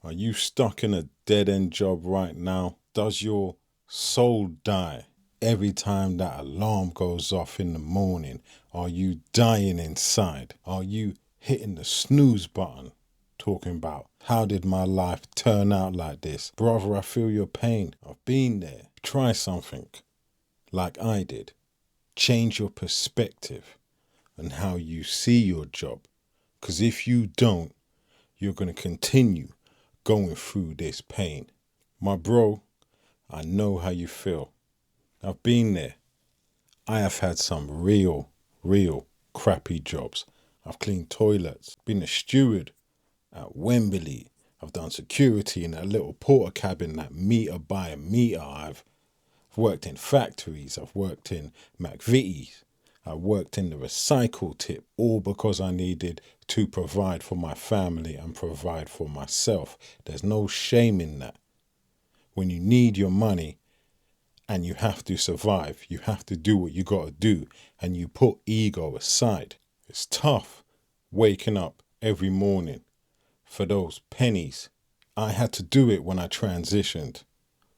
Are you stuck in a dead-end job right now? Does your soul die every time that alarm goes off in the morning? Are you dying inside? Are you hitting the snooze button, talking about, how did my life turn out like this? Brother, I feel your pain. I've been there. Try something like I did. Change your perspective and how you see your job. Because if you don't, you're going to continue going through this pain. My bro, I know how you feel. I've been there. I have had some real crappy jobs. I've cleaned toilets, been a steward at Wembley. I've done security in that little porter cabin, that meter by meter. I've worked in factories. I've worked in McVitie's. I worked in the recycle tip, all because I needed to provide for my family and provide for myself. There's no shame in that. When you need your money and you have to survive, you have to do what you got to do, and you put ego aside. It's tough waking up every morning for those pennies. I had to do it when I transitioned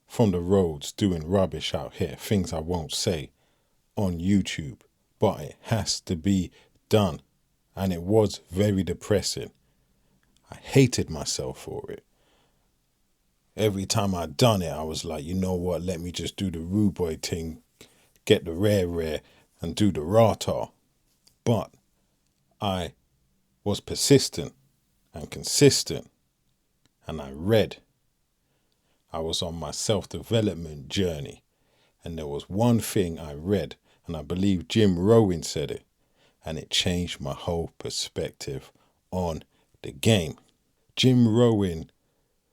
from the roads doing rubbish out here, things I won't say on YouTube. But it has to be done. And it was very depressing. I hated myself for it. Every time I'd done it, I was like, you know what, let me just do the rude boy thing, get the rare, and do the rata. But I was persistent and consistent. And I read. I was on my self-development journey. And there was one thing I read, and I believe Jim Rohn said it, and it changed my whole perspective on the game. Jim Rohn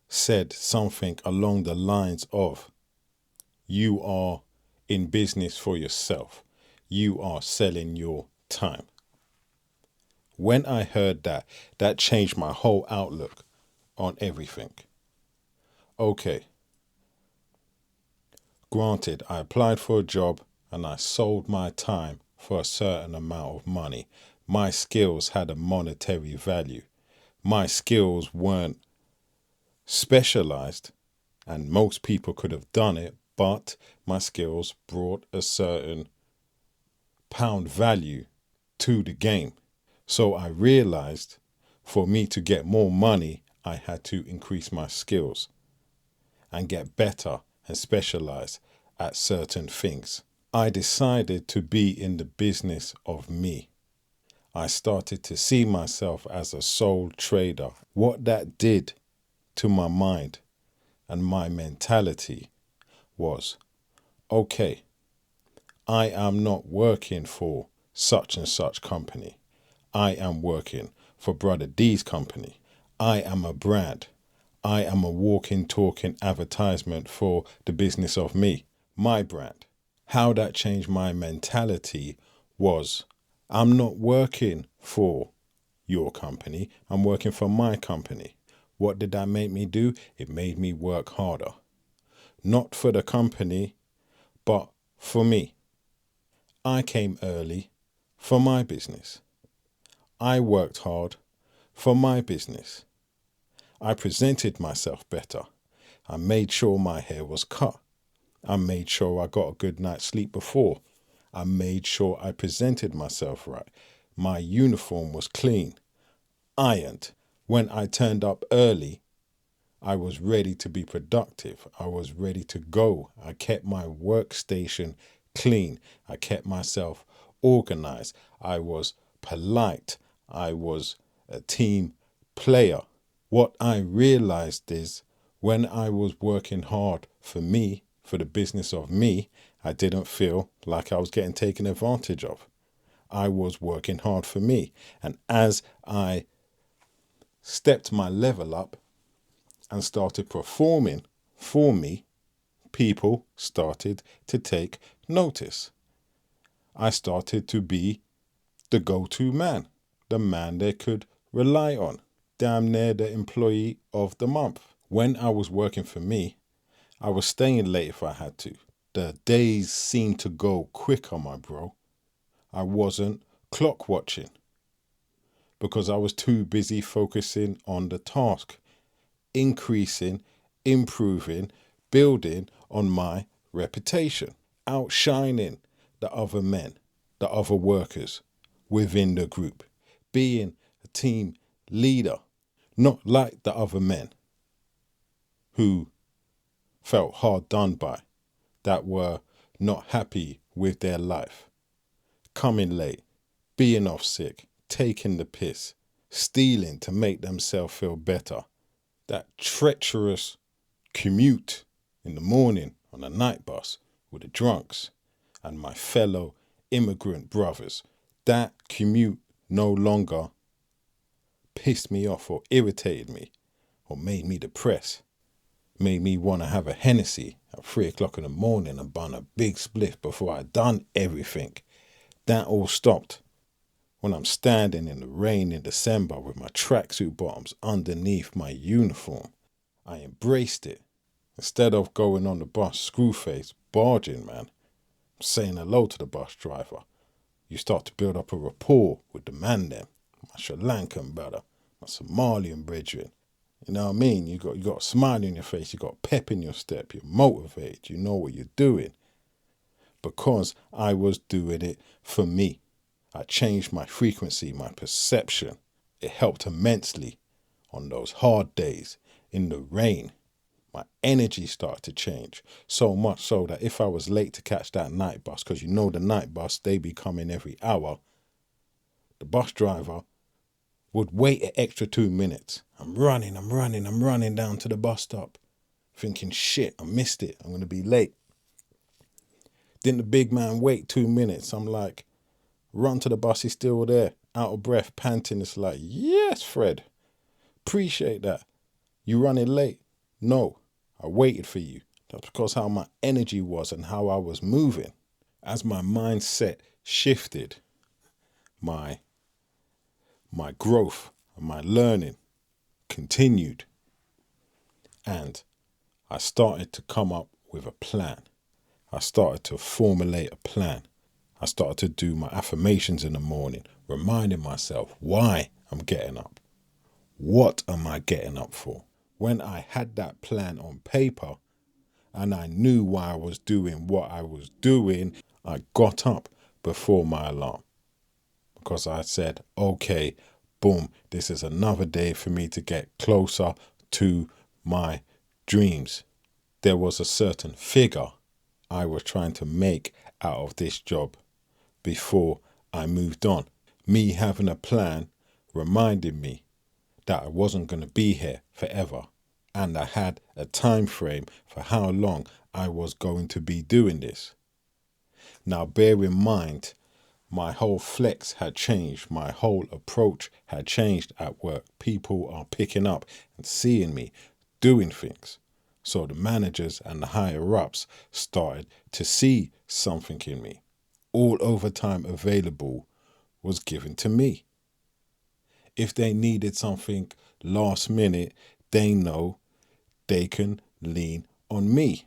said something along the lines of, you are in business for yourself. You are selling your time. When I heard that, that changed my whole outlook on everything. Okay. Granted, I applied for a job and I sold my time for a certain amount of money. My skills had a monetary value. My skills weren't specialized, and most people could have done it, but my skills brought a certain pound value to the game. So I realized for me to get more money, I had to increase my skills and get better and specialize at certain things. I decided to be in the business of me. I started to see myself as a sole trader. What that did to my mind and my mentality was, okay, I am not working for such and such company. I am working for Brother D's company. I am a brand. I am a walking, talking advertisement for the business of me, my brand. How that changed my mentality was, I'm not working for your company. I'm working for my company. What did that make me do? It made me work harder. Not for the company, but for me. I came early for my business. I worked hard for my business. I presented myself better. I made sure my hair was cut. I made sure I got a good night's sleep before. I made sure I presented myself right. My uniform was clean, ironed. When I turned up early, I was ready to be productive. I was ready to go. I kept my workstation clean. I kept myself organized. I was polite. I was a team player. What I realized is when I was working hard for me, for the business of me, I didn't feel like I was getting taken advantage of. I was working hard for me. And as I stepped my level up and started performing for me, people started to take notice. I started to be the go-to man, the man they could rely on, damn near the employee of the month. When I was working for me, I was staying late if I had to. The days seemed to go quicker, my bro. I wasn't clock watching because I was too busy focusing on the task. increasing, improving, building on my reputation, outshining the other men, the other workers within the group, being a team leader, not like the other men who felt hard done by, that were not happy with their life, coming late, being off sick, taking the piss, stealing to make themselves feel better. That treacherous commute in the morning on the night bus with the drunks and my fellow immigrant brothers. That commute no longer pissed me off or irritated me or made me depressed. Made me want to have a Hennessy at 3 o'clock in the morning and bun a big spliff before I'd done everything. That all stopped when I'm standing in the rain in December with my tracksuit bottoms underneath my uniform. I embraced it. Instead of going on the bus screwface, barging, man, saying hello to the bus driver, you start to build up a rapport with the man them, my Sri Lankan brother, my Somalian brethren. You know what I mean? You got a smile on your face, you got pep in your step, you're motivated, you know what you're doing. Because I was doing it for me. I changed my frequency, my perception. It helped immensely on those hard days in the rain. My energy started to change, so much so that if I was late to catch that night bus, because you know the night bus, they be coming every hour, the bus driver would wait an extra 2 minutes. I'm running down to the bus stop, thinking, shit, I missed it, I'm going to be late. Didn't the big man wait 2 minutes? I'm like, run to the bus, he's still there, out of breath, panting. It's like, yes, Fred, appreciate that. You running late? No, I waited for you. That's because how my energy was and how I was moving. As my mindset shifted, my growth and my learning continued. And I started to come up with a plan. I started to formulate a plan. I started to do my affirmations in the morning, reminding myself why I'm getting up. What am I getting up for? When I had that plan on paper and I knew why I was doing what I was doing, I got up before my alarm because I said, okay, boom, this is another day for me to get closer to my dreams. There was a certain figure I was trying to make out of this job before I moved on. Me having a plan reminded me that I wasn't going to be here forever, and I had a time frame for how long I was going to be doing this. Now bear in mind, my whole flex had changed. My whole approach had changed at work. People are picking up and seeing me doing things. So the managers and the higher ups started to see something in me. All overtime available was given to me. If they needed something last minute, they know they can lean on me,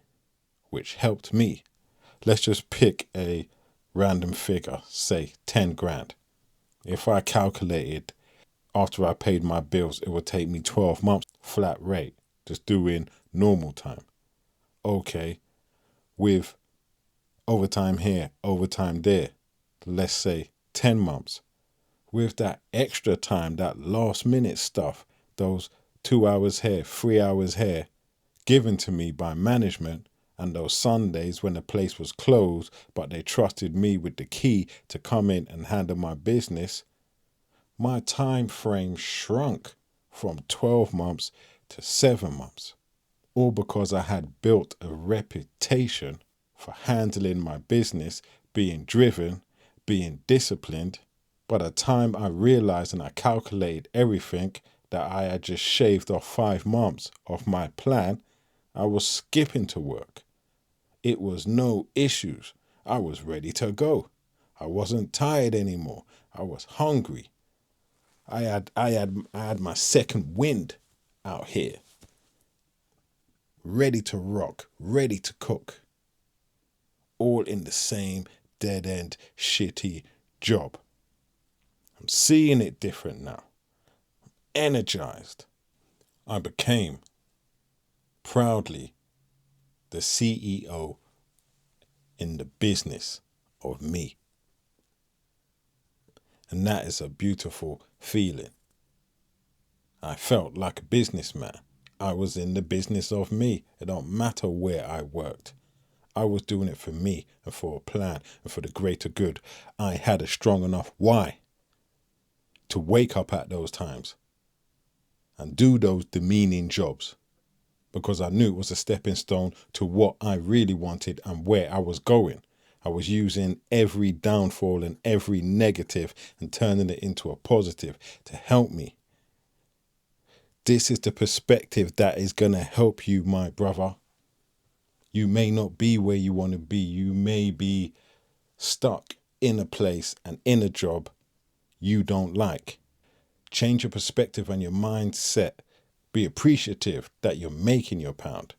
which helped me. Let's just pick a random figure, say 10 grand. If I calculated after I paid my bills, it would take me 12 months flat rate, just doing normal time. Okay, with overtime here, overtime there, let's say 10 months. With that extra time, that last minute stuff, those 2 hours here, 3 hours here, given to me by management, and those Sundays when the place was closed, but they trusted me with the key to come in and handle my business, my time frame shrunk from 12 months to 7 months. All because I had built a reputation for handling my business, being driven, being disciplined. By the time I realized and I calculated everything, that I had just shaved off 5 months of my plan, I was skipping to work. It was no issues. I was ready to go. I wasn't tired anymore. I was hungry. I had my second wind out here. Ready to rock, ready to cook. All in the same dead-end shitty job. I'm seeing it different now. Energized. I became proudly the CEO in the business of me. And that is a beautiful feeling. I felt like a businessman. I was in the business of me. It don't matter where I worked. I was doing it for me and for a plan and for the greater good. I had a strong enough why to wake up at those times and do those demeaning jobs, because I knew it was a stepping stone to what I really wanted and where I was going. I was using every downfall and every negative and turning it into a positive to help me. This is the perspective that is going to help you, my brother. You may not be where you want to be. You may be stuck in a place and in a job you don't like. Change your perspective and your mindset. Be appreciative that you're making your pound.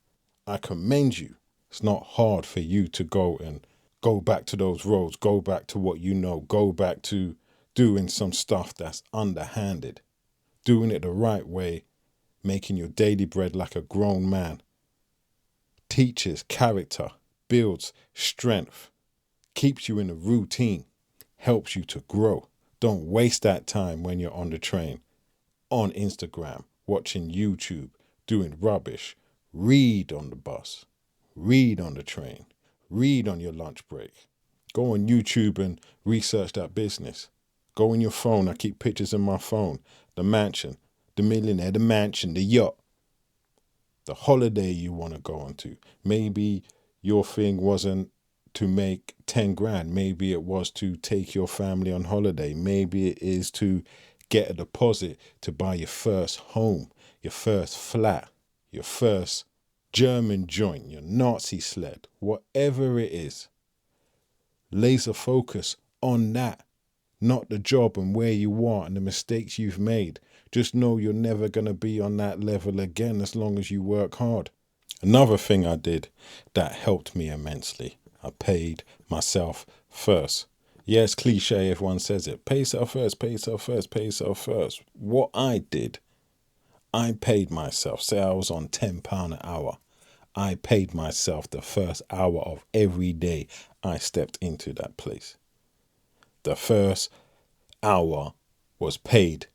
I commend you. It's not hard for you to go back to those roads, go back to what you know, go back to doing some stuff that's underhanded, doing it the right way, making your daily bread like a grown man. Teaches character, builds strength, keeps you in a routine, helps you to grow. Don't waste that time when you're on the train, on Instagram, watching YouTube, doing rubbish. Read on the bus, read on the train, read on your lunch break. Go on YouTube and research that business. Go on your phone. I keep pictures in my phone. The mansion, the millionaire, the mansion, the yacht, the holiday you want to go on to. Maybe your thing wasn't to make 10 grand. Maybe it was to take your family on holiday. Maybe it is to get a deposit to buy your first home, your first flat, your first German joint, your Nazi sled, whatever it is. Laser focus on that, not the job and where you are and the mistakes you've made. Just know you're never going to be on that level again as long as you work hard. Another thing I did that helped me immensely, I paid myself first. Yes, cliche, everyone says it. Pay yourself first, pay yourself first, pay yourself first. What I did, I paid myself. Say I was on £10 an hour. I paid myself the first hour of every day I stepped into that place. The first hour was paid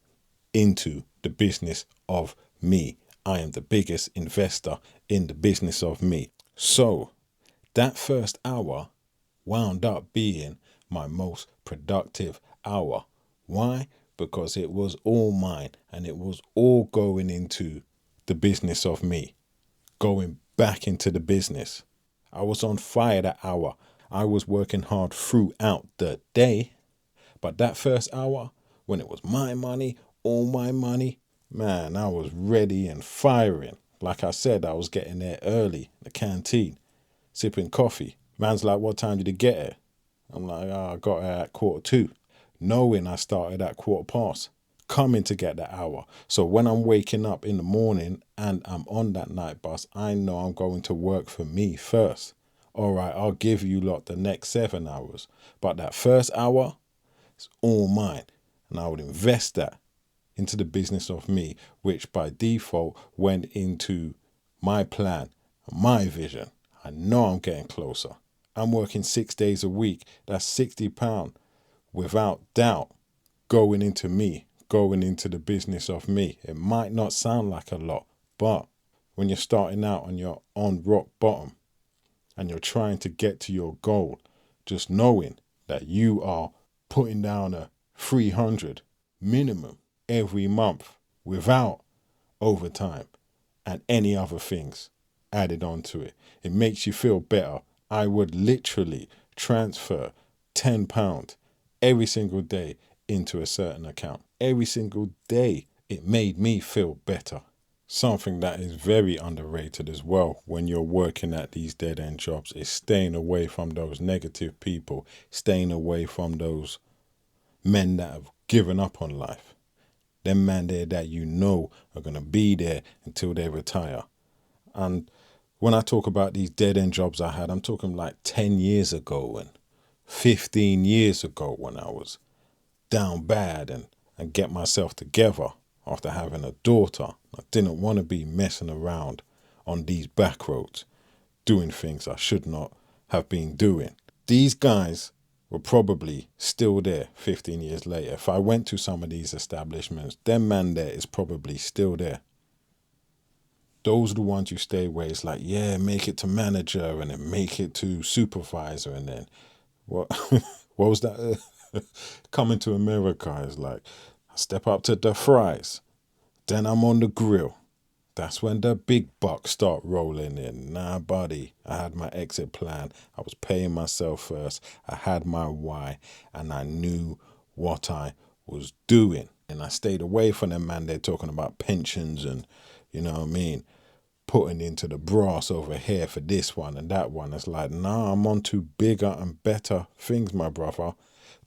into the business of me. I am the biggest investor in the business of me. So that first hour wound up being my most productive hour. Why? Because it was all mine and it was all going into the business of me, going back into the business. I was on fire that hour. I was working hard throughout the day. But that first hour, when it was my money, all my money, man, I was ready and firing. Like I said, I was getting there early, the canteen, sipping coffee. Man's like, what time did you get here? I'm like, I got here at 1:45, knowing I started at 1:15, coming to get that hour. So when I'm waking up in the morning and I'm on that night bus, I know I'm going to work for me first. All right, I'll give you lot the next 7 hours. But that first hour, it's all mine. And I would invest that into the business of me, which by default went into my plan, my vision. I know I'm getting closer. I'm working 6 days a week. That's £60 without doubt going into me, going into the business of me. It might not sound like a lot, but when you're starting out and you're on rock bottom and you're trying to get to your goal, just knowing that you are putting down a 300 minimum every month without overtime and any other things added onto it. It makes you feel better. I would literally transfer £10 every single day into a certain account. Every single day, it made me feel better. Something that is very underrated as well when you're working at these dead-end jobs is staying away from those negative people, staying away from those men that have given up on life. Them men there that you know are going to be there until they retire. And when I talk about these dead-end jobs I had, I'm talking like 10 years ago and 15 years ago when I was down bad and get myself together after having a daughter. I didn't want to be messing around on these back roads, doing things I should not have been doing. These guys were probably still there 15 years later. If I went to some of these establishments, them man there is probably still there. Those are the ones you stay where it's like, yeah, make it to manager and then make it to supervisor, and then what what was that? Coming to America is like, I step up to the fries, then I'm on the grill. That's when the big bucks start rolling in. Nah, buddy, I had my exit plan. I was paying myself first. I had my why, and I knew what I was doing. And I stayed away from them, man. They're talking about pensions and, you know what I mean, putting into the brass over here for this one and that one. It's like, nah, I'm on to bigger and better things, my brother.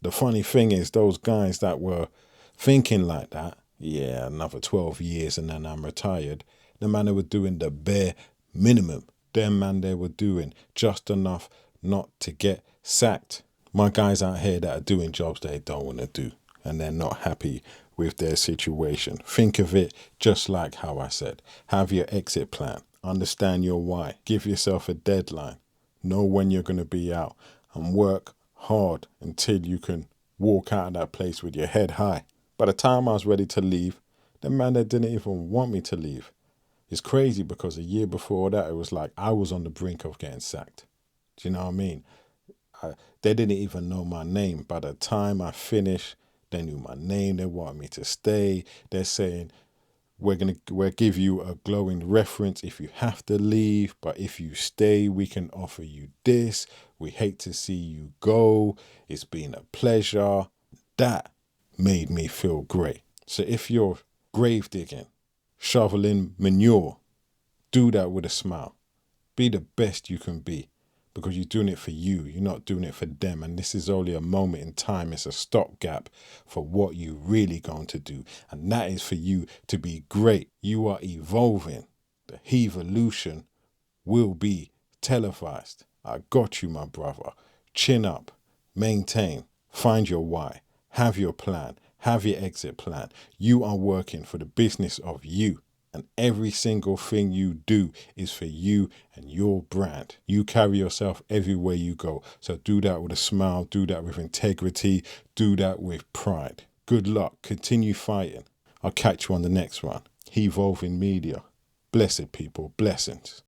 The funny thing is, those guys that were thinking like that, yeah, another 12 years and then I'm retired. The man, they were doing the bare minimum. Them man, they were doing just enough not to get sacked. My guys out here that are doing jobs they don't want to do and they're not happy with their situation. Think of it just like how I said. Have your exit plan. Understand your why. Give yourself a deadline. Know when you're going to be out and work hard until you can walk out of that place with your head high. By the time I was ready to leave, the man that didn't even want me to leave. It's crazy because a year before that, it was like I was on the brink of getting sacked. Do you know what I mean? They didn't even know my name. By the time I finished, they knew my name. They wanted me to stay. They're saying, we'll give you a glowing reference if you have to leave, but if you stay, we can offer you this. We hate to see you go. It's been a pleasure. That made me feel great. So if you're grave digging, shoveling manure, do that with a smile. Be the best you can be, because you're doing it for you. You're not doing it for them. And this is only a moment in time. It's a stopgap for what you're really going to do. And that is for you to be great. You are evolving. The HEvolution will be televised. I got you, my brother. Chin up. Maintain. Find your why. Have your plan. Have your exit plan. You are working for the business of you. And every single thing you do is for you and your brand. You carry yourself everywhere you go. So do that with a smile. Do that with integrity. Do that with pride. Good luck. Continue fighting. I'll catch you on the next one. HEvolvingMedia. Blessed people. Blessings.